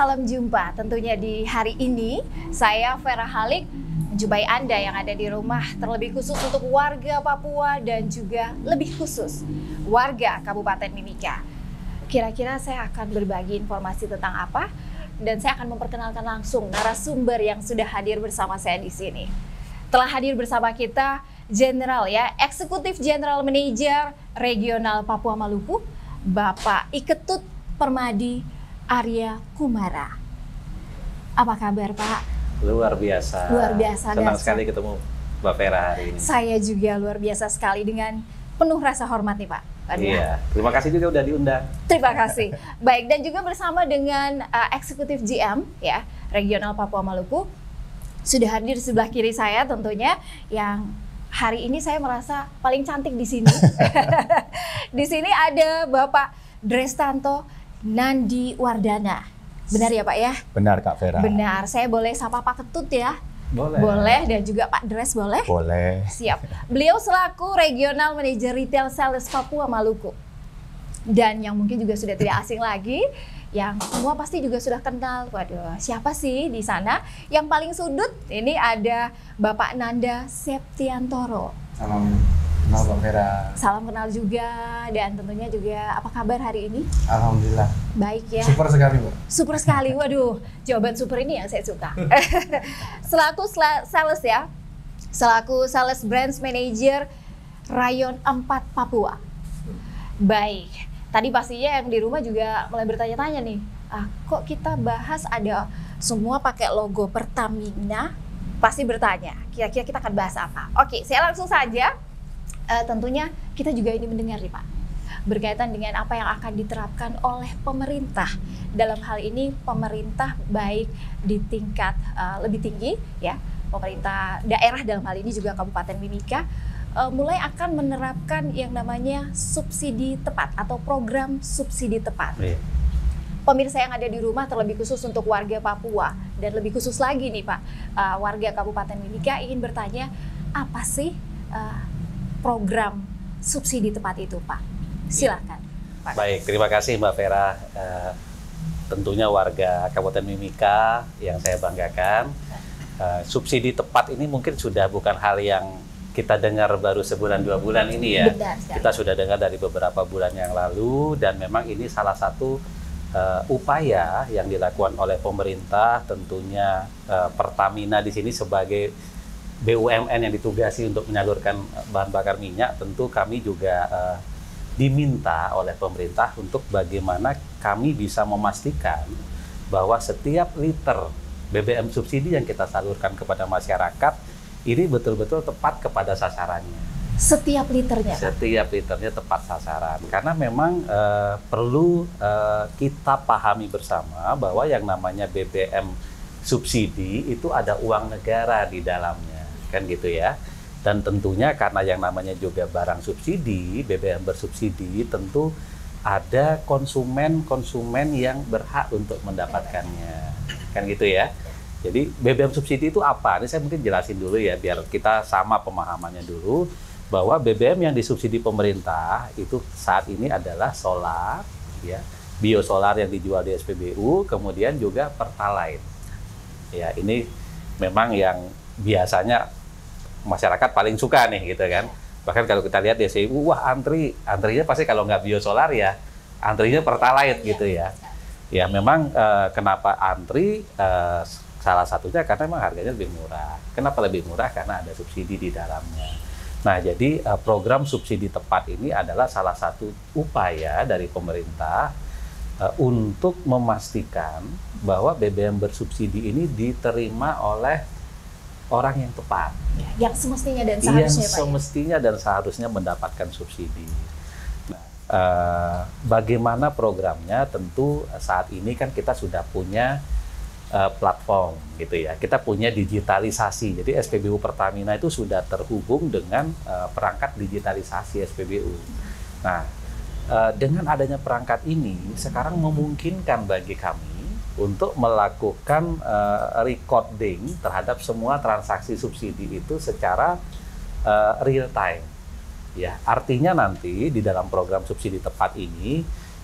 salam jumpa. Tentunya di hari ini saya Vera Halik menjumpai Anda yang ada di rumah, terlebih khusus untuk warga Papua dan juga lebih khusus warga Kabupaten Mimika. Kira-kira saya akan berbagi informasi tentang apa, dan saya akan memperkenalkan langsung narasumber yang sudah hadir bersama saya di sini. Telah hadir bersama kita General Eksekutif General Manager Regional Papua Maluku, Bapak Iketut Permadi Arya Kumara. Apa kabar, Pak? Luar biasa. Luar biasa. Senang sekali ketemu Mbak Vera hari ini. Saya juga luar biasa sekali, dengan penuh rasa hormat nih, Pak. Iya, terima kasih juga udah diundang. Terima kasih. Baik, dan juga bersama dengan Eksekutif GM Regional Papua Maluku sudah hadir di sebelah kiri saya tentunya, yang hari ini saya merasa paling cantik di sini. Di sini ada Bapak Drestanto Nandi Wardana. Benar ya, Pak ya? Benar, Kak Vera. Benar. Saya boleh sapa Pak Ketut ya? Boleh. Boleh, dan juga Pak Dres boleh? Boleh. Siap. Beliau selaku Regional Manager Retail Sales Papua Maluku. Dan yang mungkin juga sudah tidak asing lagi, yang semua pasti juga sudah kenal. Waduh, siapa sih di sana? Yang paling sudut ini ada Bapak Nanda Septiantoro. Salam kenal, Mbak Vera. Salam kenal juga, dan tentunya juga apa kabar hari ini? Alhamdulillah. Baik ya. Super sekali, Mbak. Super sekali, waduh, jawaban super ini yang saya suka. Selaku sales selaku sales branch manager Rayon 4 Papua. Baik, tadi pastinya yang di rumah juga mulai bertanya-tanya nih, kok kita bahas ada semua pakai logo Pertamina? Pasti bertanya, kira-kira kita akan bahas apa? Oke, saya langsung saja. Tentunya kita juga ini mendengar nih, Pak, berkaitan dengan apa yang akan diterapkan oleh pemerintah. Dalam hal ini pemerintah baik di tingkat lebih tinggi ya, pemerintah daerah dalam hal ini juga Kabupaten Mimika mulai akan menerapkan yang namanya subsidi tepat atau program subsidi tepat. Iya. Pemirsa yang ada di rumah, terlebih khusus untuk warga Papua dan lebih khusus lagi nih, Pak, warga Kabupaten Mimika ingin bertanya, apa sih program subsidi tepat itu, Pak? Silakan, Pak. Baik, terima kasih Mbak Vera. Tentunya warga Kabupaten Mimika yang saya banggakan. Subsidi tepat ini mungkin sudah bukan hal yang kita dengar baru sebulan 2 bulan ini ya. Benar, kita sudah dengar dari beberapa bulan yang lalu, dan memang ini salah satu upaya yang dilakukan oleh pemerintah. Tentunya Pertamina di sini sebagai BUMN yang ditugasi untuk menyalurkan bahan bakar minyak, tentu kami juga diminta oleh pemerintah untuk bagaimana kami bisa memastikan bahwa setiap liter BBM subsidi yang kita salurkan kepada masyarakat ini betul-betul tepat kepada sasarannya. Setiap liternya? Setiap liternya tepat sasaran. Karena memang perlu kita pahami bersama bahwa yang namanya BBM subsidi itu ada uang negara di dalamnya. Kan gitu ya. Dan tentunya karena yang namanya juga barang subsidi, BBM bersubsidi, tentu ada konsumen yang berhak untuk mendapatkannya. Kan gitu ya. Jadi BBM subsidi itu apa? Ini saya mungkin jelasin dulu ya, biar kita sama pemahamannya dulu, bahwa BBM yang disubsidi pemerintah itu saat ini adalah solar, ya, biosolar yang dijual di SPBU, kemudian juga Pertalite. Ya, ini memang yang biasanya masyarakat paling suka nih gitu kan. Bahkan kalau kita lihat di SPBU, wah antrinya pasti kalau nggak biosolar ya antrinya Pertalite gitu ya. Ya memang kenapa antri, salah satunya karena memang harganya lebih murah. Kenapa lebih murah? Karena ada subsidi di dalamnya. Nah, jadi program subsidi tepat ini adalah salah satu upaya dari pemerintah untuk memastikan bahwa BBM bersubsidi ini diterima oleh orang yang tepat. Yang semestinya dan seharusnya, yang Pak. Yang semestinya dan seharusnya mendapatkan subsidi. Nah, bagaimana programnya? Tentu saat ini kan kita sudah punya platform gitu ya. Kita punya digitalisasi. Jadi SPBU Pertamina itu sudah terhubung dengan perangkat digitalisasi SPBU. Nah, dengan adanya perangkat ini sekarang memungkinkan bagi kami untuk melakukan recording terhadap semua transaksi subsidi itu secara real time. Ya, artinya nanti di dalam program subsidi tepat ini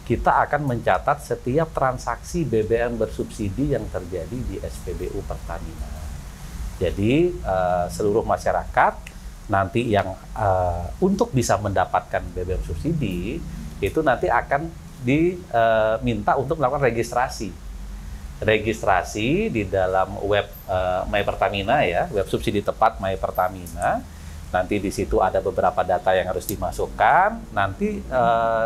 kita akan mencatat setiap transaksi BBM bersubsidi yang terjadi di SPBU Pertamina. Jadi seluruh masyarakat nanti yang untuk bisa mendapatkan BBM subsidi itu nanti akan diminta untuk melakukan registrasi di dalam web My Pertamina ya, web subsidi tepat My Pertamina. Nanti di situ ada beberapa data yang harus dimasukkan. Nanti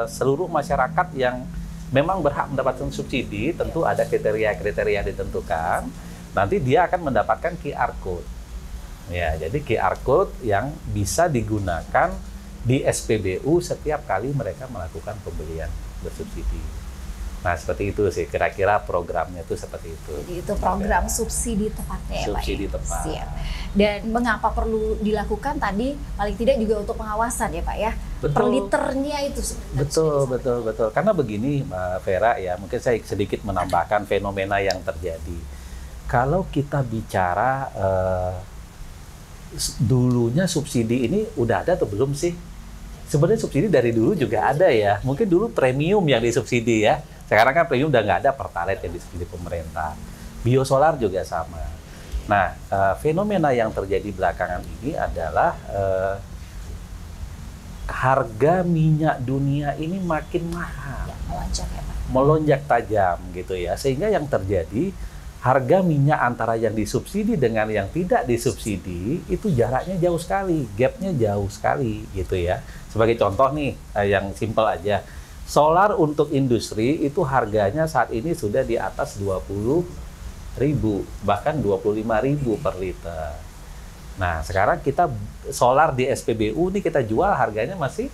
seluruh masyarakat yang memang berhak mendapatkan subsidi tentu ada kriteria-kriteria ditentukan. Nanti dia akan mendapatkan QR code. Ya, jadi QR code yang bisa digunakan di SPBU setiap kali mereka melakukan pembelian bersubsidi. Nah, seperti itu sih, kira-kira programnya itu seperti itu. Jadi itu program subsidi tepatnya ya Pak? Subsidi tepat. Siap. Dan mengapa perlu dilakukan tadi, paling tidak juga untuk pengawasan ya Pak ya? Betul. Per liternya itu sebenarnya. Betul. Karena begini Mbak Vera ya, mungkin saya sedikit menambahkan fenomena yang terjadi. Kalau kita bicara dulunya subsidi ini udah ada atau belum sih? Sebenarnya subsidi dari dulu juga ada ya. Mungkin dulu premium yang disubsidi ya. Sekarang kan premium udah nggak ada, Pertalite yang disubsidi pemerintah. Biosolar juga sama. Nah, fenomena yang terjadi belakangan ini adalah harga minyak dunia ini makin mahal. Ya, melonjak ya Pak. Melonjak tajam gitu ya. Sehingga yang terjadi harga minyak antara yang disubsidi dengan yang tidak disubsidi itu jaraknya jauh sekali, gapnya jauh sekali gitu ya. Sebagai contoh nih, yang simpel aja. Solar untuk industri itu harganya saat ini sudah di atas 20.000, bahkan 25.000 per liter. Nah, sekarang kita solar di SPBU ini kita jual harganya masih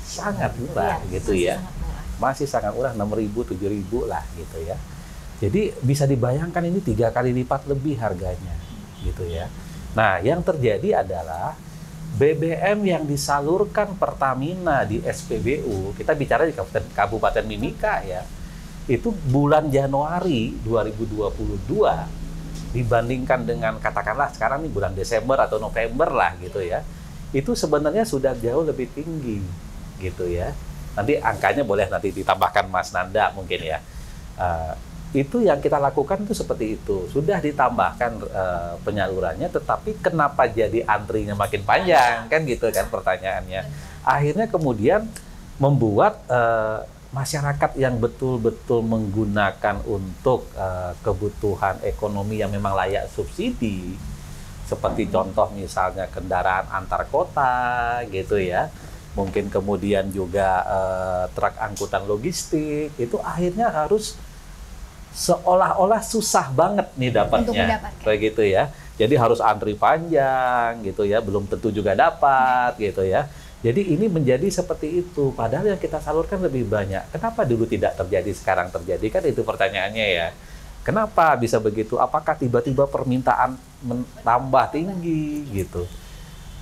sangat murah gitu ya. Masih sangat murah, 6.000, 7.000 lah gitu ya. Jadi bisa dibayangkan ini 3 kali lipat lebih harganya gitu ya. Nah, yang terjadi adalah BBM yang disalurkan Pertamina di SPBU, kita bicara di Kabupaten Mimika ya, itu bulan Januari 2022 dibandingkan dengan katakanlah sekarang nih bulan Desember atau November lah gitu ya, itu sebenarnya sudah jauh lebih tinggi gitu ya. Nanti angkanya boleh nanti ditambahkan Mas Nanda mungkin ya. Itu yang kita lakukan itu seperti itu. Sudah ditambahkan penyalurannya, tetapi kenapa jadi antrinya makin panjang? Kan gitu kan pertanyaannya. Akhirnya kemudian membuat masyarakat yang betul-betul menggunakan untuk kebutuhan ekonomi yang memang layak subsidi, seperti contoh misalnya kendaraan antar kota gitu ya, mungkin kemudian juga truk angkutan logistik, itu akhirnya harus seolah-olah susah banget nih dapatnya, kayak gitu ya. Jadi harus antri panjang gitu ya, belum tentu juga dapat gitu ya. Jadi ini menjadi seperti itu, padahal yang kita salurkan lebih banyak. Kenapa dulu tidak terjadi, sekarang terjadi? Kan itu pertanyaannya ya. Kenapa bisa begitu? Apakah tiba-tiba permintaan tambah tinggi gitu?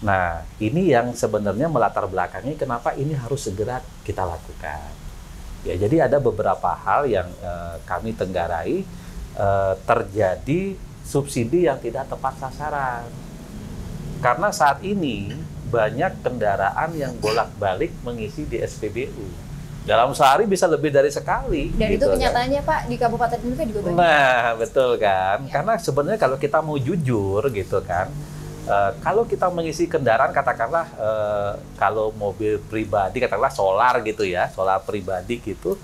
Nah, ini yang sebenarnya melatar belakangnya kenapa ini harus segera kita lakukan. Ya, jadi ada beberapa hal yang kami tenggarai terjadi subsidi yang tidak tepat sasaran. Karena saat ini banyak kendaraan yang bolak-balik mengisi di SPBU. Dalam sehari bisa lebih dari sekali. Dan gitu itu kenyataannya kan, Pak, di Kabupaten Mimika juga banyak. Nah, betul kan? Ya. Karena sebenarnya kalau kita mau jujur gitu kan, kalau kita mengisi kendaraan katakanlah kalau mobil pribadi katakanlah solar gitu ya, solar pribadi gitu,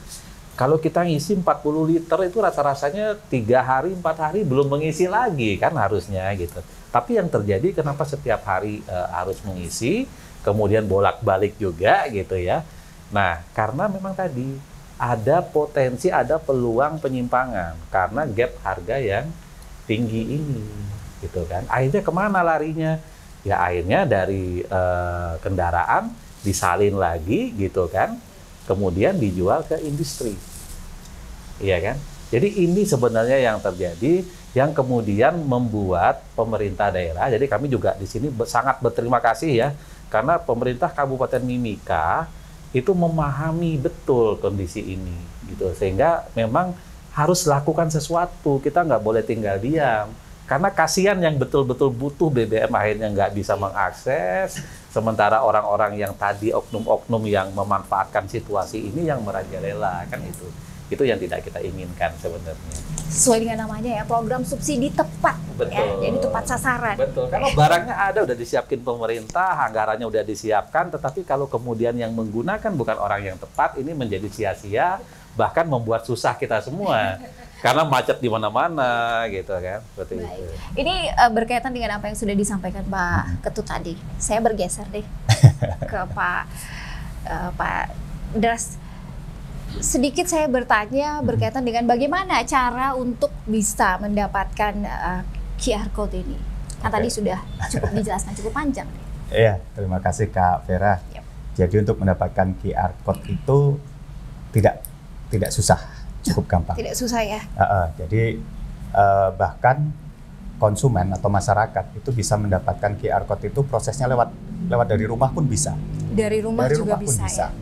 kalau kita ngisi 40 liter itu rasa-rasanya 3 hari 4 hari belum mengisi lagi kan harusnya gitu. Tapi yang terjadi kenapa setiap hari harus mengisi, kemudian bolak-balik juga gitu ya. Nah, karena memang tadi ada potensi, ada peluang penyimpangan karena gap harga yang tinggi ini. Gitu kan, akhirnya kemana larinya? Ya akhirnya dari kendaraan disalin lagi gitu kan, kemudian dijual ke industri, iya kan? Jadi ini sebenarnya yang terjadi, yang kemudian membuat pemerintah daerah. Jadi kami juga di sini sangat berterima kasih ya, karena pemerintah Kabupaten Mimika itu memahami betul kondisi ini, gitu. Sehingga memang harus lakukan sesuatu. Kita nggak boleh tinggal diam. Karena kasihan yang betul-betul butuh BBM akhirnya nggak bisa mengakses, sementara orang-orang yang tadi oknum-oknum yang memanfaatkan situasi ini yang merajalela, kan itu. Itu yang tidak kita inginkan sebenarnya. Sesuai dengan namanya ya, program subsidi tepat. Betul. Ya, jadi tepat sasaran. Betul. Karena barangnya ada, udah disiapkan pemerintah, anggarannya udah disiapkan, tetapi kalau kemudian yang menggunakan bukan orang yang tepat, ini menjadi sia-sia, bahkan membuat susah kita semua. Karena macet di mana-mana gitu kan, seperti Baik. itu. Ini berkaitan dengan apa yang sudah disampaikan Pak Ketut tadi. Saya bergeser deh ke Pak Dras. Sedikit saya bertanya berkaitan dengan bagaimana cara untuk bisa mendapatkan QR code ini. Kan tadi sudah cukup dijelaskan, cukup panjang. Iya, terima kasih Kak Vera. Yep. Jadi untuk mendapatkan QR code itu tidak susah, cukup gampang. Tidak susah ya. Jadi bahkan konsumen atau masyarakat itu bisa mendapatkan QR code itu prosesnya lewat dari rumah pun bisa. Dari rumah juga pun bisa ya.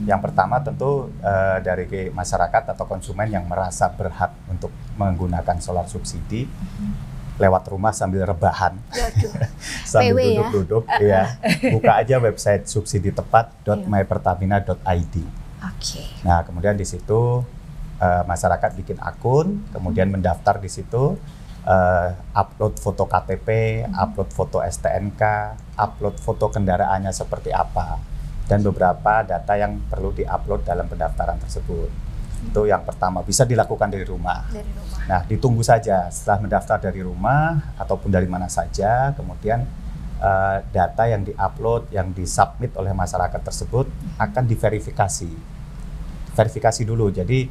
Yang pertama tentu dari masyarakat atau konsumen yang merasa berhak untuk menggunakan solar subsidi lewat rumah sambil rebahan, sambil PW ya? duduk-duduk, ya buka aja website subsiditepat.mypertamina.id. Oke. Nah kemudian di situ masyarakat bikin akun, kemudian mendaftar di situ, upload foto KTP, upload foto STNK, upload foto kendaraannya seperti apa. Dan beberapa data yang perlu diupload dalam pendaftaran tersebut. Itu yang pertama, bisa dilakukan dari rumah. Nah, ditunggu saja setelah mendaftar dari rumah ataupun dari mana saja, kemudian data yang diupload, yang disubmit oleh masyarakat tersebut akan diverifikasi. Verifikasi dulu, jadi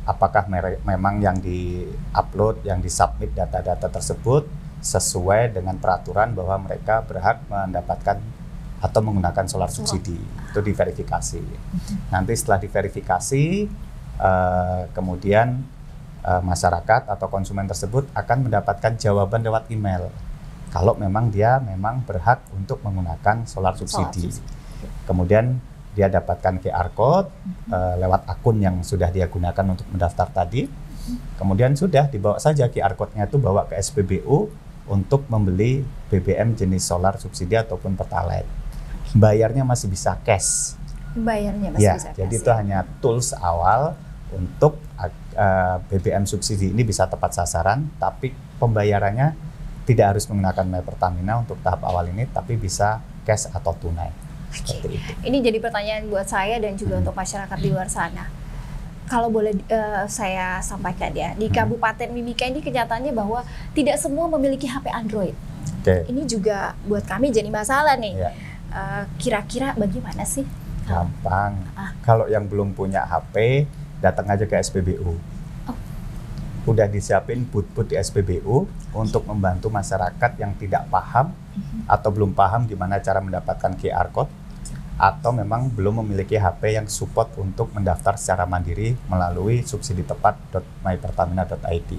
apakah memang yang diupload, yang disubmit data-data tersebut sesuai dengan peraturan bahwa mereka berhak mendapatkan atau menggunakan solar subsidi. Itu diverifikasi. Nanti setelah diverifikasi, kemudian masyarakat atau konsumen tersebut akan mendapatkan jawaban lewat email kalau memang dia berhak untuk menggunakan solar subsidi. Kemudian dia dapatkan QR code lewat akun yang sudah dia gunakan untuk mendaftar tadi. Kemudian sudah dibawa saja QR code-nya itu bawa ke SPBU untuk membeli BBM jenis solar subsidi ataupun Pertalite. Bayarnya masih bisa cash. Bayarnya masih bisa cash. Jadi itu hanya tools awal untuk BBM subsidi ini bisa tepat sasaran, tapi pembayarannya tidak harus menggunakan My Pertamina untuk tahap awal ini, tapi bisa cash atau tunai. Seperti itu. Ini jadi pertanyaan buat saya dan juga untuk masyarakat di luar sana. Kalau boleh saya sampaikan ya, di Kabupaten Mimika ini kenyataannya bahwa tidak semua memiliki HP Android. Ini juga buat kami jadi masalah nih. Kira-kira bagaimana sih? Gampang. Kalau yang belum punya HP, datang aja ke SPBU. Udah disiapin booth-booth di SPBU untuk membantu masyarakat yang tidak paham atau belum paham gimana cara mendapatkan QR code, atau memang belum memiliki HP yang support untuk mendaftar secara mandiri melalui subsiditepat.mypertamina.id.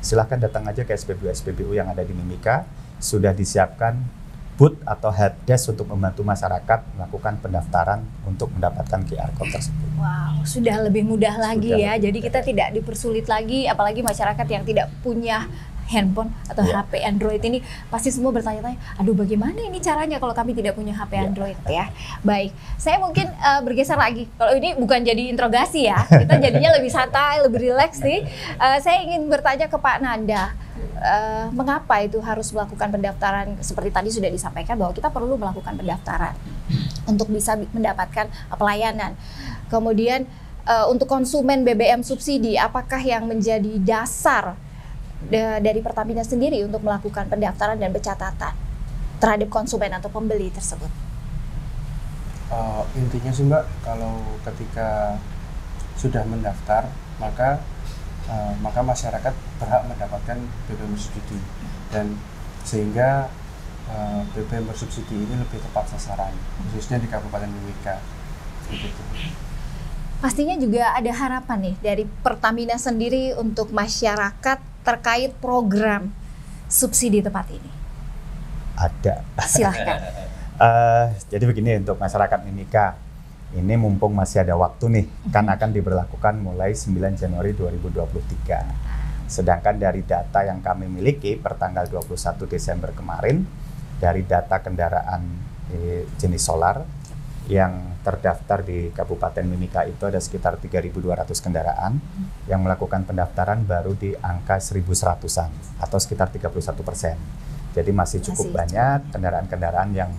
Silahkan datang aja ke SPBU yang ada di Mimika. Sudah disiapkan booth atau helpdesk untuk membantu masyarakat melakukan pendaftaran untuk mendapatkan QR code tersebut. Wow, sudah lebih mudah lagi ya. Jadi kita tidak dipersulit lagi, apalagi masyarakat yang tidak punya handphone atau HP Android ini pasti semua bertanya-tanya, aduh bagaimana ini caranya kalau kami tidak punya HP Android ya. Baik, saya mungkin bergeser lagi. Kalau ini bukan jadi interogasi ya, kita jadinya lebih santai, lebih rileks nih. Saya ingin bertanya ke Pak Nanda. Mengapa itu harus melakukan pendaftaran? Seperti tadi sudah disampaikan bahwa kita perlu melakukan pendaftaran untuk bisa mendapatkan pelayanan. Kemudian untuk konsumen BBM subsidi, apakah yang menjadi dasar dari Pertamina sendiri untuk melakukan pendaftaran dan pencatatan terhadap konsumen atau pembeli tersebut? Intinya sih Mbak, kalau ketika sudah mendaftar maka masyarakat berhak mendapatkan BBM bersubsidi, dan sehingga BBM bersubsidi ini lebih tepat sasaran, khususnya di Kabupaten Mimika. Pastinya juga ada harapan nih dari Pertamina sendiri untuk masyarakat terkait program subsidi tepat ini. Ada. Silahkan. Jadi begini, untuk masyarakat Mimika, ini mumpung masih ada waktu nih, kan akan diberlakukan mulai 9 Januari 2023. Sedangkan dari data yang kami miliki per tanggal 21 Desember kemarin, dari data kendaraan jenis solar yang terdaftar di Kabupaten Mimika itu ada sekitar 3.200 kendaraan yang melakukan pendaftaran baru di angka 1.100-an atau sekitar 31%. Jadi masih cukup banyak kendaraan-kendaraan yang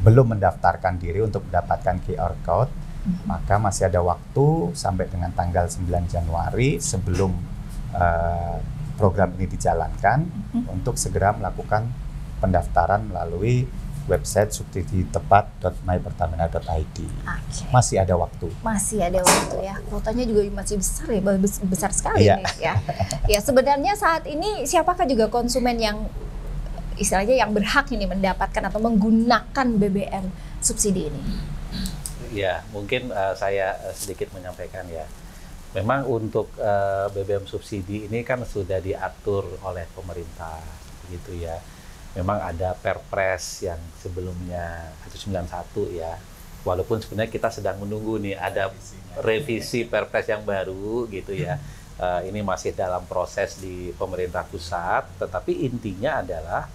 belum mendaftarkan diri untuk mendapatkan QR Code, maka masih ada waktu sampai dengan tanggal 9 Januari sebelum program ini dijalankan untuk segera melakukan pendaftaran melalui website subsiditepat.mypertamina.id. Masih ada waktu. Masih ada waktu ya. Kuotanya juga masih besar ya, besar sekali nih ya. Ya sebenarnya saat ini siapakah juga konsumen yang istilahnya yang berhak ini mendapatkan atau menggunakan BBM subsidi ini? Ya, mungkin saya sedikit menyampaikan ya. Memang untuk BBM subsidi ini kan sudah diatur oleh pemerintah, gitu ya. Memang ada Perpres yang sebelumnya 191 ya. Walaupun sebenarnya kita sedang menunggu nih ada revisi Perpres yang baru, gitu ya. Ini masih dalam proses di pemerintah pusat, tetapi intinya adalah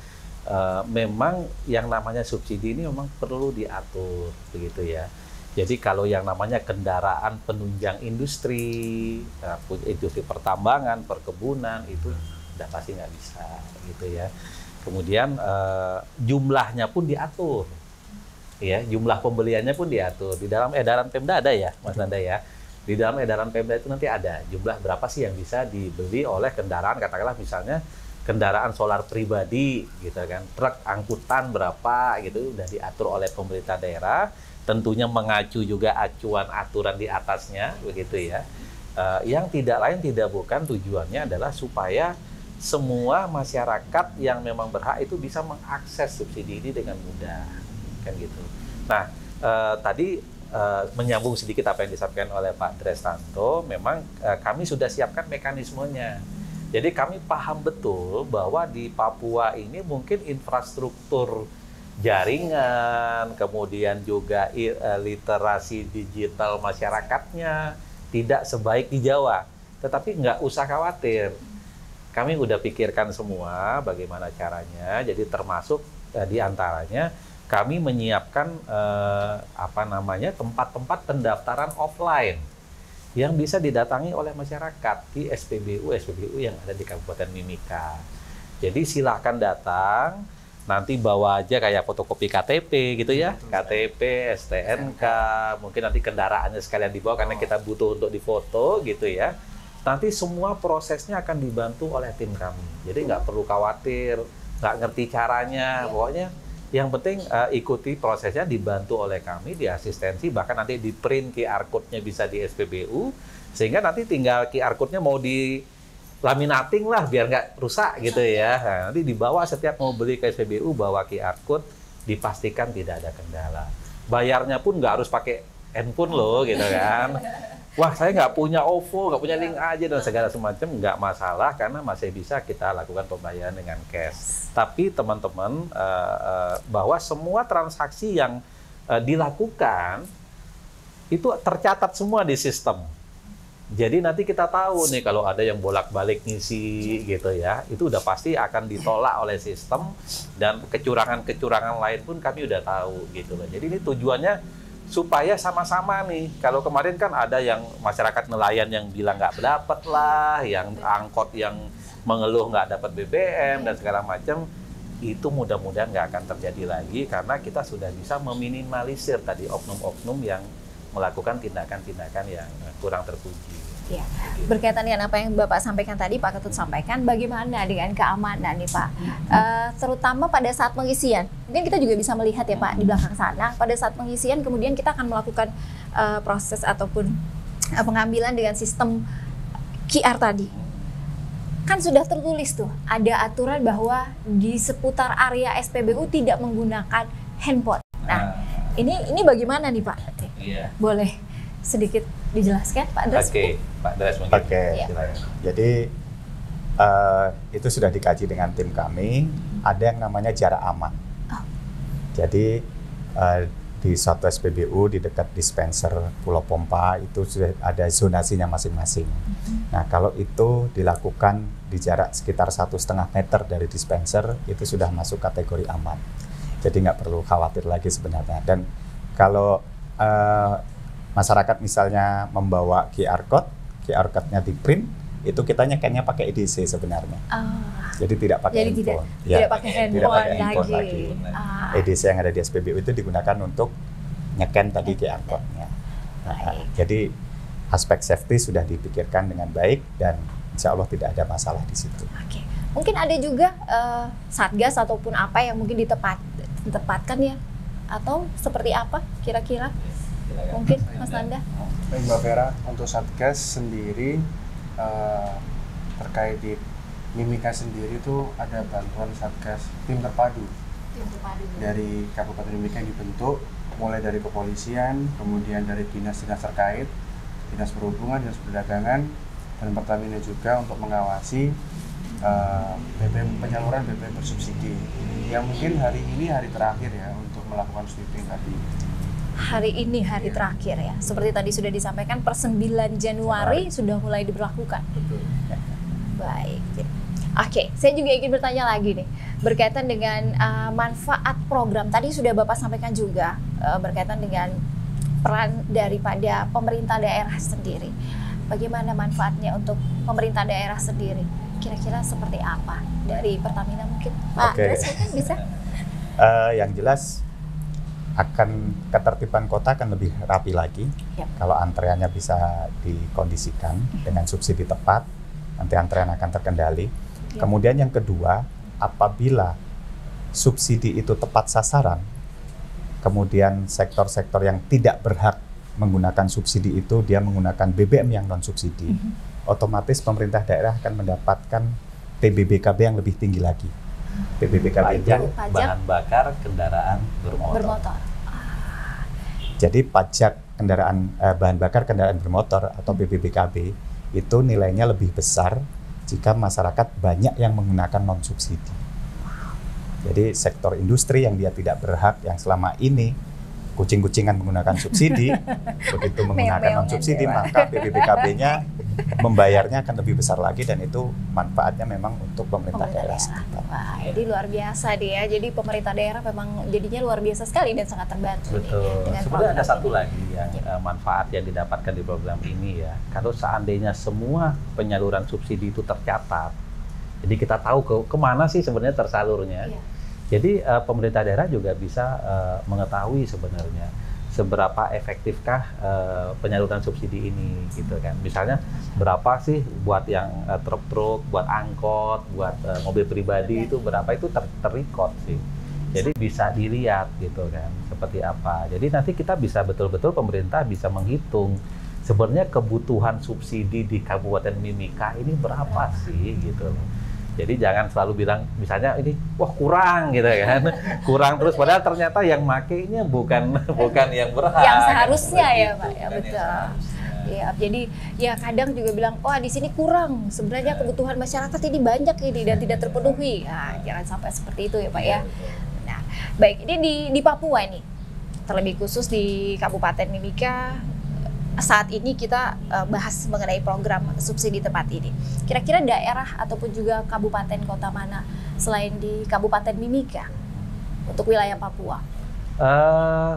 memang yang namanya subsidi ini memang perlu diatur, begitu ya. Jadi kalau yang namanya kendaraan penunjang industri, industri pertambangan, perkebunan itu udah pasti nggak bisa, gitu ya. Kemudian jumlahnya pun diatur, ya, jumlah pembeliannya pun diatur. Di dalam edaran Pemda ada ya, Mas Nanda ya. Di dalam edaran Pemda itu nanti ada jumlah berapa sih yang bisa dibeli oleh kendaraan, katakanlah misalnya kendaraan solar pribadi gitu kan, truk angkutan berapa gitu, udah diatur oleh pemerintah daerah, tentunya mengacu juga acuan aturan di atasnya begitu ya. Yang tidak lain tidak bukan tujuannya adalah supaya semua masyarakat yang memang berhak itu bisa mengakses subsidi ini dengan mudah kan gitu. Nah tadi menyambung sedikit apa yang disampaikan oleh Pak Drestanto, memang kami sudah siapkan mekanismenya. Jadi kami paham betul bahwa di Papua ini mungkin infrastruktur jaringan, kemudian juga literasi digital masyarakatnya tidak sebaik di Jawa. Tetapi nggak usah khawatir. Kami udah pikirkan semua bagaimana caranya. Jadi termasuk di antaranya kami menyiapkan tempat-tempat pendaftaran offline yang bisa didatangi oleh masyarakat di SPBU yang ada di Kabupaten Mimika. Jadi silakan datang, nanti bawa aja kayak fotokopi KTP gitu ya, KTP, STNK, mungkin nanti kendaraannya sekalian dibawa karena kita butuh untuk difoto gitu ya. Nanti semua prosesnya akan dibantu oleh tim kami. Jadi nggak perlu khawatir, nggak ngerti caranya, pokoknya yang penting ikuti prosesnya, dibantu oleh kami, diasistensi, bahkan nanti di print QR code-nya bisa di SPBU, sehingga nanti tinggal QR code-nya mau di laminating lah biar nggak rusak gitu ya. Nah, nanti dibawa setiap mau beli ke SPBU, bawa QR code, dipastikan tidak ada kendala. Bayarnya pun nggak harus pakai handphone loh gitu kan. Wah, saya nggak punya OVO, nggak punya link aja dan segala semacam, nggak masalah karena masih bisa kita lakukan pembayaran dengan cash. Tapi teman-teman, bahwa semua transaksi yang dilakukan itu tercatat semua di sistem. Jadi nanti kita tahu nih kalau ada yang bolak-balik ngisi gitu ya, itu udah pasti akan ditolak oleh sistem dan kecurangan-kecurangan lain pun kami udah tahu gitu loh. Jadi ini tujuannya supaya sama-sama nih, kalau kemarin kan ada yang masyarakat nelayan yang bilang nggak dapat lah, yang angkot yang mengeluh nggak dapat BBM dan segala macam, itu mudah-mudahan nggak akan terjadi lagi karena kita sudah bisa meminimalisir tadi oknum-oknum yang melakukan tindakan-tindakan yang kurang terpuji. Ya, berkaitan dengan apa yang Bapak sampaikan tadi, Pak Ketut sampaikan, bagaimana dengan keamanan nih Pak? Terutama pada saat pengisian. Mungkin kita juga bisa melihat ya Pak di belakang sana, pada saat pengisian kemudian kita akan melakukan proses ataupun pengambilan dengan sistem QR tadi. Kan sudah tertulis tuh, ada aturan bahwa di seputar area SPBU tidak menggunakan handphone. Nah, ini bagaimana nih Pak? Iya. Boleh sedikit dijelaskan Pak Dres? Oke, Pak Dres mungkin. Oke. Jadi itu sudah dikaji dengan tim kami, ada yang namanya jarak aman. Jadi di suatu SPBU di dekat dispenser Pulau Pompa itu sudah ada zonasinya masing-masing. Nah, kalau itu dilakukan di jarak sekitar 1,5 meter dari dispenser, itu sudah masuk kategori aman. Jadi nggak perlu khawatir lagi sebenarnya. Dan kalau masyarakat misalnya membawa QR code-nya di print, itu kita nyekennya pakai EDC sebenarnya. Jadi tidak pakai handphone. Tidak pakai handphone lagi. EDC yang ada di SPBU itu digunakan untuk nyeken tadi QR code-nya. Jadi aspek safety sudah dipikirkan dengan baik dan insya Allah tidak ada masalah di situ. Oke. Mungkin ada juga satgas ataupun apa yang mungkin ditempatkan ya, atau seperti apa kira-kira? Mungkin Mas Nanda. Baik Mbak Vera, untuk satgas sendiri terkait di Mimika sendiri itu ada bantuan satgas tim terpadu dari Kabupaten Mimika yang dibentuk mulai dari kepolisian, kemudian dari dinas-dinas terkait, dinas perhubungan, dinas perdagangan, dan Pertamina juga untuk mengawasi penyaluran BBM bersubsidi yang mungkin hari ini hari terakhir ya untuk melakukan sweeping tadi. Hari ini hari terakhir ya, seperti tadi sudah disampaikan per 9 Januari sudah mulai diberlakukan. Betul. Baik. Oke, saya juga ingin bertanya lagi nih berkaitan dengan manfaat program. Tadi sudah Bapak sampaikan juga berkaitan dengan peran daripada pemerintah daerah sendiri. Bagaimana manfaatnya untuk pemerintah daerah sendiri? Kira-kira seperti apa dari Pertamina mungkin? Pak Grace mungkin bisa? Yang jelas akan ketertiban kota akan lebih rapi lagi. Kalau antreannya bisa dikondisikan dengan subsidi tepat, nanti antrean akan terkendali. Kemudian yang kedua, apabila subsidi itu tepat sasaran, kemudian sektor-sektor yang tidak berhak menggunakan subsidi itu dia menggunakan BBM yang non subsidi, otomatis pemerintah daerah akan mendapatkan PBBKB yang lebih tinggi lagi. PBBKB itu bahan bakar kendaraan bermotor. Jadi pajak kendaraan bahan bakar kendaraan bermotor atau PBBKB itu nilainya lebih besar jika masyarakat banyak yang menggunakan non subsidi. Jadi sektor industri yang dia tidak berhak, yang selama ini kucing-kucingan menggunakan subsidi, begitu menggunakan non subsidi maka PBBKB-nya membayarnya akan lebih besar lagi dan itu manfaatnya memang untuk pemerintah daerah sekitar. Wah, jadi luar biasa deh ya. Jadi pemerintah daerah memang jadinya luar biasa sekali dan sangat terbantu. Betul. Sebenarnya ada satu lagi yang manfaat yang didapatkan di program ini ya. Kalau seandainya semua penyaluran subsidi itu tercatat, jadi kita tahu kemana sih sebenarnya tersalurnya. Jadi pemerintah daerah juga bisa mengetahui sebenarnya seberapa efektifkah penyaluran subsidi ini gitu kan. Misalnya berapa sih buat yang truk-truk, buat angkot, buat mobil pribadi itu berapa itu terrecord sih. Jadi bisa dilihat gitu kan seperti apa. Jadi nanti kita bisa betul-betul pemerintah bisa menghitung sebenarnya kebutuhan subsidi di Kabupaten Mimika ini berapa sih gitu. Jadi jangan selalu bilang misalnya ini wah kurang gitu kan. Kurang terus padahal ternyata yang makainya bukan yang berhak. Yang seharusnya ya, Pak. Ya betul. Ya, jadi ya kadang juga bilang wah di sini kurang. Sebenarnya kebutuhan masyarakat ini banyak ini dan tidak terpenuhi. Nah, jangan sampai seperti itu ya, Pak ya. Nah, baik ini di Papua ini. Terlebih khusus di Kabupaten Mimika. Saat ini kita bahas mengenai program subsidi tepat ini. Kira-kira daerah ataupun juga kabupaten kota mana selain di Kabupaten Mimika untuk wilayah Papua?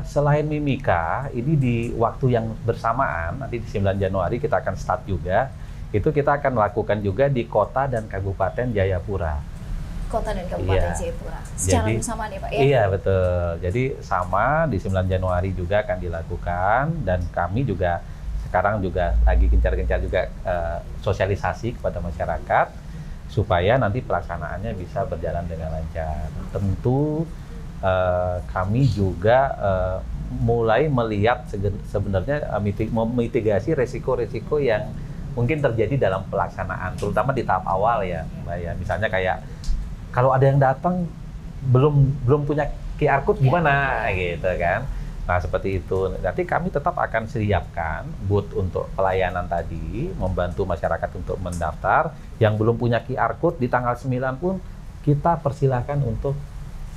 Selain Mimika, ini di waktu yang bersamaan, nanti di 9 Januari kita akan start juga. Itu kita akan lakukan juga di kota dan Kabupaten Jayapura. Kota dan Kabupaten Jayapura. Secara bersamaan ya Pak ya? Iya betul. Jadi sama di 9 Januari juga akan dilakukan dan kami juga sekarang juga lagi gencar-gencar juga sosialisasi kepada masyarakat supaya nanti pelaksanaannya bisa berjalan dengan lancar. Tentu kami juga mulai melihat sebenarnya memitigasi resiko-resiko yang mungkin terjadi dalam pelaksanaan, terutama di tahap awal ya, Mbak ya. Misalnya kayak kalau ada yang datang belum punya QR code gimana gitu kan. Nah seperti itu, nanti kami tetap akan siapkan booth untuk pelayanan tadi, membantu masyarakat untuk mendaftar. Yang belum punya QR code di tanggal 9 pun kita persilahkan untuk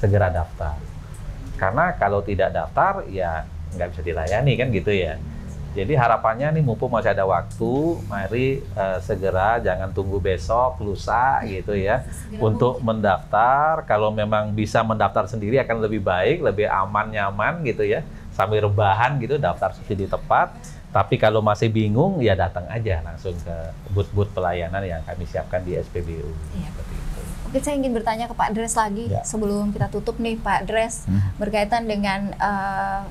segera daftar. Karena kalau tidak daftar ya nggak bisa dilayani kan gitu ya. Jadi harapannya nih mumpung masih ada waktu, mari segera, jangan tunggu besok, lusa gitu ya, untuk mendaftar. Kalau memang bisa mendaftar sendiri akan lebih baik, lebih aman, nyaman gitu ya, sambil rebahan gitu, daftar subsidi tepat. Tapi kalau masih bingung, ya datang aja langsung ke booth-booth pelayanan yang kami siapkan di SPBU. Iya. Seperti itu. Mungkin saya ingin bertanya ke Pak Dres lagi sebelum kita tutup nih Pak Dres, berkaitan dengan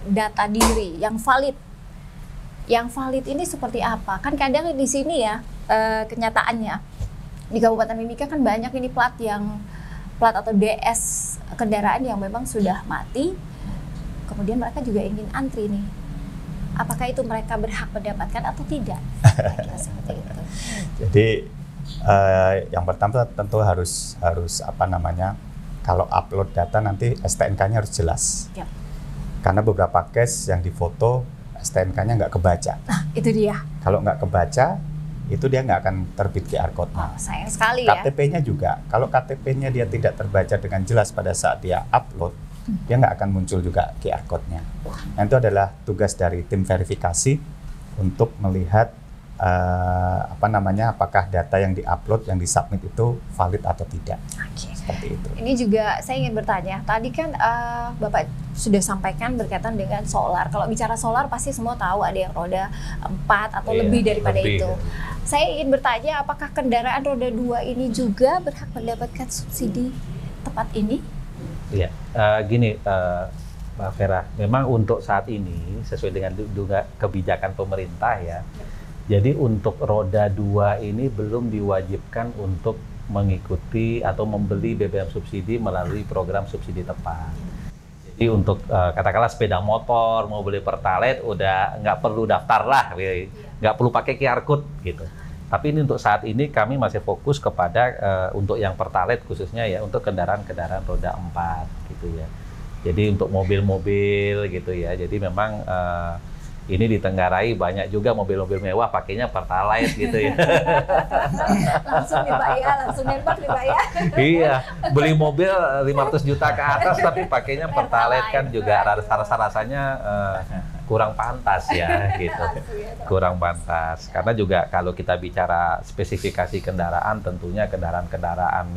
data diri yang valid. Yang valid ini seperti apa? Kan kadang di sini ya kenyataannya di Kabupaten Mimika kan banyak ini plat atau DS kendaraan yang memang sudah mati, kemudian mereka juga ingin antri nih. Apakah itu mereka berhak mendapatkan atau tidak? Seperti itu. Jadi yang pertama tentu harus apa namanya, kalau upload data nanti STNK-nya harus jelas. Yep. Karena beberapa case yang difoto STNK-nya nggak kebaca. Nah, itu dia. Kalau nggak kebaca, itu dia nggak akan terbit QR code-nya. Oh, sayang sekali ya. KTP-nya juga, kalau KTP-nya dia tidak terbaca dengan jelas pada saat dia upload, dia nggak akan muncul juga QR code-nya. Nah, itu adalah tugas dari tim verifikasi untuk melihat apakah data yang diupload, yang disubmit itu valid atau tidak. Oke. Seperti itu. Ini juga saya ingin bertanya, tadi kan Bapak sudah sampaikan berkaitan dengan solar. Kalau bicara solar pasti semua tahu ada yang roda 4 atau lebih daripada itu. Saya ingin bertanya, apakah kendaraan roda 2 ini juga berhak mendapatkan subsidi tepat ini? Iya, gini Mbak Vera, memang untuk saat ini sesuai dengan juga kebijakan pemerintah ya. Jadi untuk roda 2 ini belum diwajibkan untuk mengikuti atau membeli BBM subsidi melalui program subsidi tepat. Jadi untuk katakanlah sepeda motor mau beli Pertalite udah nggak perlu daftar lah, nggak perlu pakai QR code gitu. Tapi ini untuk saat ini kami masih fokus kepada untuk yang Pertalite khususnya ya, untuk kendaraan-kendaraan roda 4 gitu ya. Jadi untuk mobil-mobil gitu ya. Jadi memang ini di Tenggarai banyak juga mobil-mobil mewah pakainya Pertalite gitu ya. Langsung nih Pak ya, langsung nembak nih Pak ya. Iya, beli mobil 500 juta ke atas tapi pakainya Pertalite kan juga rasa-rasanya kurang pantas ya gitu. Kurang pantas. Karena juga kalau kita bicara spesifikasi kendaraan, tentunya kendaraan-kendaraan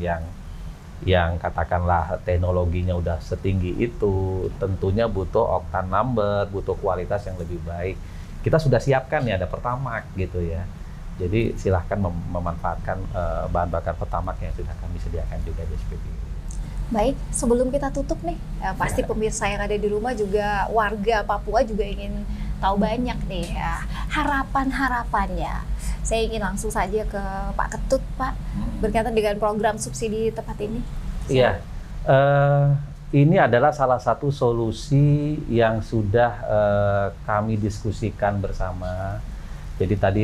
yang katakanlah teknologinya udah setinggi itu, tentunya butuh oktan number, butuh kualitas yang lebih baik. Kita sudah siapkan ya, ada Pertamax gitu ya. Jadi silahkan memanfaatkan bahan bakar Pertamax yang sudah kami sediakan juga di SPBU. Baik, sebelum kita tutup nih, pasti pemirsa yang ada di rumah juga warga Papua juga ingin tahu banyak nih ya, harapan-harapannya. Saya ingin langsung saja ke Pak Ketut, Pak, berkaitan dengan program subsidi tepat ini. Iya, ini adalah salah satu solusi yang sudah kami diskusikan bersama. Jadi tadi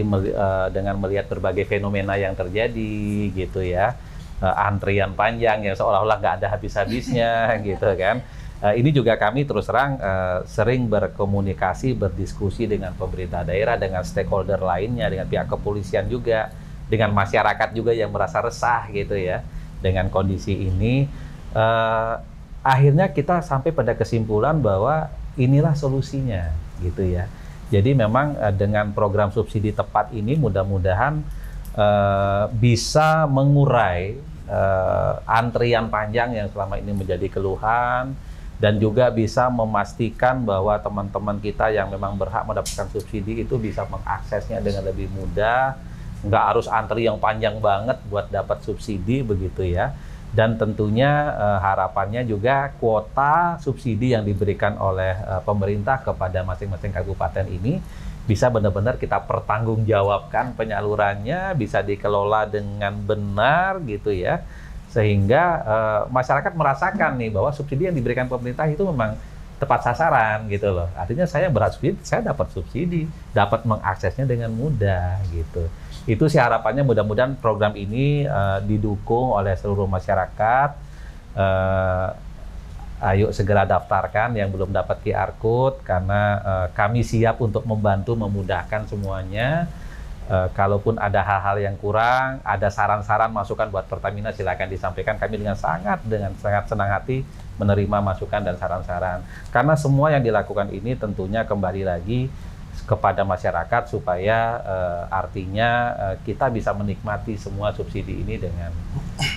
dengan melihat berbagai fenomena yang terjadi gitu ya, antrian panjang yang seolah-olah nggak ada habis-habisnya gitu kan. Ini juga kami terus terang sering berkomunikasi, berdiskusi dengan pemerintah daerah, dengan stakeholder lainnya, dengan pihak kepolisian juga, dengan masyarakat juga yang merasa resah gitu ya dengan kondisi ini. Akhirnya kita sampai pada kesimpulan bahwa inilah solusinya gitu ya. Jadi memang dengan program subsidi tepat ini mudah-mudahan bisa mengurai antrian panjang yang selama ini menjadi keluhan, dan juga bisa memastikan bahwa teman-teman kita yang memang berhak mendapatkan subsidi itu bisa mengaksesnya dengan lebih mudah, nggak harus antri yang panjang banget buat dapat subsidi begitu ya. Dan tentunya harapannya juga kuota subsidi yang diberikan oleh pemerintah kepada masing-masing kabupaten ini bisa benar-benar kita pertanggungjawabkan penyalurannya, bisa dikelola dengan benar gitu ya. Sehingga masyarakat merasakan nih bahwa subsidi yang diberikan pemerintah itu memang tepat sasaran gitu loh. Artinya saya berhak subsidi, saya dapat subsidi, dapat mengaksesnya dengan mudah gitu. Itu sih harapannya, mudah-mudahan program ini didukung oleh seluruh masyarakat. Ayo segera daftarkan yang belum dapat QR Code, karena kami siap untuk membantu memudahkan semuanya. Kalaupun ada hal-hal yang kurang, ada saran-saran, masukan buat Pertamina, silakan disampaikan. Kami dengan sangat senang hati menerima masukan dan saran-saran. Karena semua yang dilakukan ini tentunya kembali lagi kepada masyarakat supaya artinya kita bisa menikmati semua subsidi ini dengan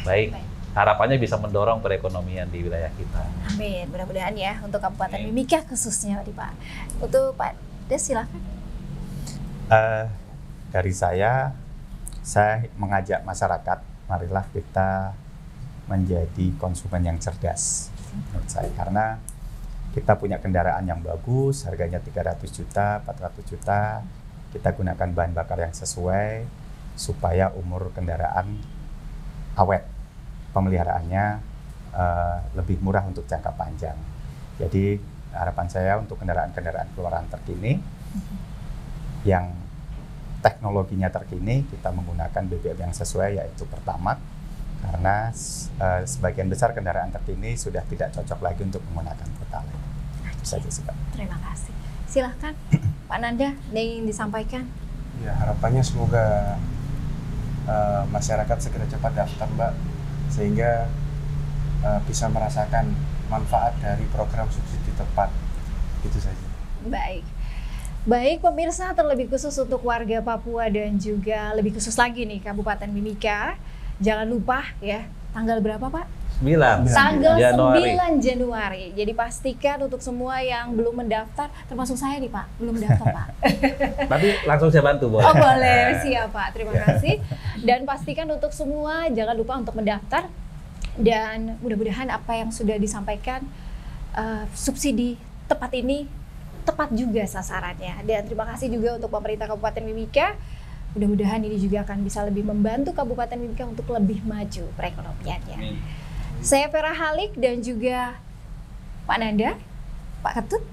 baik. Harapannya bisa mendorong perekonomian di wilayah kita. Amin, mudah-mudahan ya untuk Kabupaten Mimika khususnya, Pak. Untuk Pak Des, silakan. Dari saya mengajak masyarakat, marilah kita menjadi konsumen yang cerdas, menurut saya. Karena kita punya kendaraan yang bagus, harganya 300 juta, 400 juta, kita gunakan bahan bakar yang sesuai, supaya umur kendaraan awet, pemeliharaannya lebih murah untuk jangka panjang. Jadi harapan saya untuk kendaraan-kendaraan keluaran terkini, yang teknologinya terkini, kita menggunakan BBM yang sesuai, yaitu Pertamax, karena sebagian besar kendaraan terkini sudah tidak cocok lagi untuk menggunakan Pertalite. Itu saja sih, Pak. Terima kasih. Silahkan Pak Nanda, ada yang disampaikan? Ya, harapannya semoga masyarakat segera cepat daftar, Mbak, sehingga bisa merasakan manfaat dari program subsidi tepat. Itu saja. Baik pemirsa, terlebih khusus untuk warga Papua dan juga lebih khusus lagi nih Kabupaten Mimika, jangan lupa ya, tanggal berapa Pak? 9 Tanggal Januari. 9 Januari. Jadi pastikan untuk semua yang belum mendaftar, termasuk saya nih Pak, belum daftar Pak. Nanti langsung saya bantu, boleh? Oh boleh, siap Pak, terima kasih. Dan pastikan untuk semua jangan lupa untuk mendaftar, dan mudah-mudahan apa yang sudah disampaikan subsidi tepat ini tepat juga sasarannya. Dan terima kasih juga untuk pemerintah Kabupaten Mimika. Mudah-mudahan ini juga akan bisa lebih membantu Kabupaten Mimika untuk lebih maju perekonomiannya. Saya Vera Halik dan juga Pak Nanda, Pak Ketut,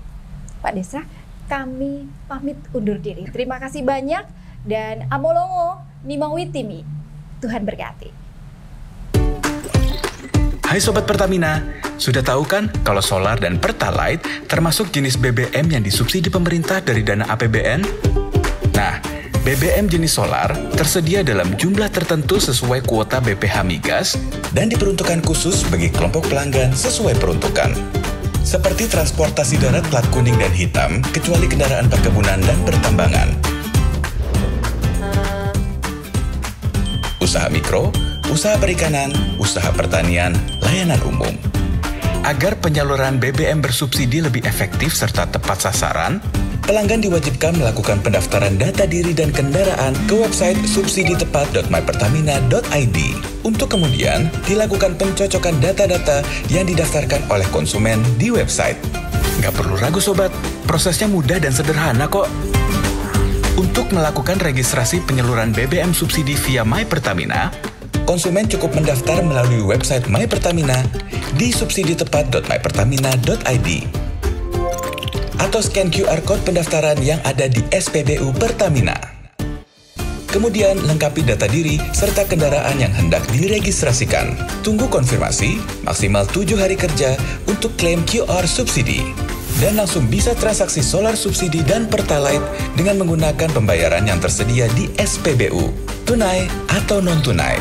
Pak Desa, kami pamit undur diri. Terima kasih banyak dan Amolongo Nimawitimi. Tuhan berkati. Hai Sobat Pertamina, sudah tahu kan kalau solar dan Pertalite termasuk jenis BBM yang disubsidi pemerintah dari dana APBN? Nah, BBM jenis solar tersedia dalam jumlah tertentu sesuai kuota BPH Migas dan diperuntukkan khusus bagi kelompok pelanggan sesuai peruntukan. Seperti transportasi darat plat kuning dan hitam, kecuali kendaraan perkebunan dan pertambangan. Usaha mikro, usaha perikanan, usaha pertanian, layanan umum. Agar penyaluran BBM bersubsidi lebih efektif serta tepat sasaran, pelanggan diwajibkan melakukan pendaftaran data diri dan kendaraan ke website subsiditepat.mypertamina.id untuk kemudian dilakukan pencocokan data-data yang didaftarkan oleh konsumen di website. Nggak perlu ragu Sobat, prosesnya mudah dan sederhana kok. Untuk melakukan registrasi penyaluran BBM subsidi via My Pertamina, konsumen cukup mendaftar melalui website My Pertamina di subsiditepat.mypertamina.id atau scan QR Code pendaftaran yang ada di SPBU Pertamina. Kemudian lengkapi data diri serta kendaraan yang hendak diregistrasikan. Tunggu konfirmasi maksimal 7 hari kerja untuk klaim QR subsidi. Dan langsung bisa transaksi solar subsidi dan Pertalite dengan menggunakan pembayaran yang tersedia di SPBU, tunai atau non-tunai.